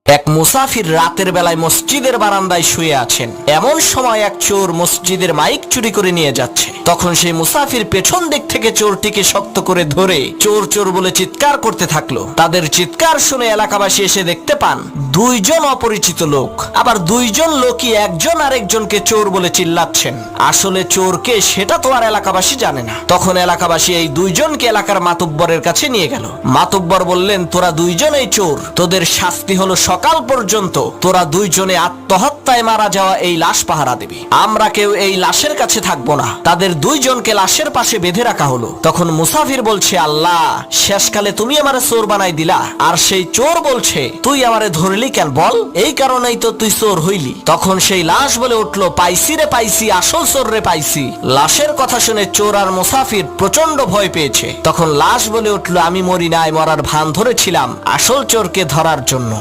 এক মুসাফির রাতের বেলায় মসজিদের বারান্দায় শুয়ে আছেন। এমন সময় এক চোর মসজিদের মাইক চুরি করে নিয়ে যাচ্ছে। তখন সেই মুসাফির পেছন দিক থেকে চোরটিকে শক্ত করে ধরে চোর চোর বলে চিৎকার করতে থাকলো। তাদের চিৎকার শুনে এলাকাবাসী এসে দেখতে পান দুইজন অপরিচিত লোক, আবার দুইজন লোকই একজন আরেকজনকে চোর বলে চিল্লাচ্ছেন। আসলে চোরকে সেটা তো আর এলাকাবাসী জানে না। তখন এলাকাবাসী এই দুইজনকে এলাকার মাতব্বরের কাছে নিয়ে গেল। মাতব্বর বললেন, তোরা দুইজনেই চোর, তোদের শাস্তি হলো সকাল পর্যন্ত তোরা দুইজনে আত্মহত্যায় মারা যাওয়া এই লাশ পাহারা দিবি। আমরা কেউ এই লাশের কাছে থাকবো না। তাদের দুইজনকে লাশের পাশে বেঁধে রাখা হলো। তখন মুসাফির বলছে, আল্লাহ, শেষকালে তুমি আমারে চোর বানাই দিলা। আর সেই চোর বলছে, তুই আমারে ধরলি কেন বল, এই কারণেই তো তুই চোর হইলি। তখন সেই লাশ বলে উঠলো, পাইছি রে পাইছি, আসল চোর রে পাইছি। লাশের কথা শুনে চোর আর মুসাফির প্রচন্ড ভয় পেয়েছে। তখন লাশ বলে উঠলো, আমি মরি নাই, মরার ভান ধরেছিলাম আসল চোরকে ধরার জন্য।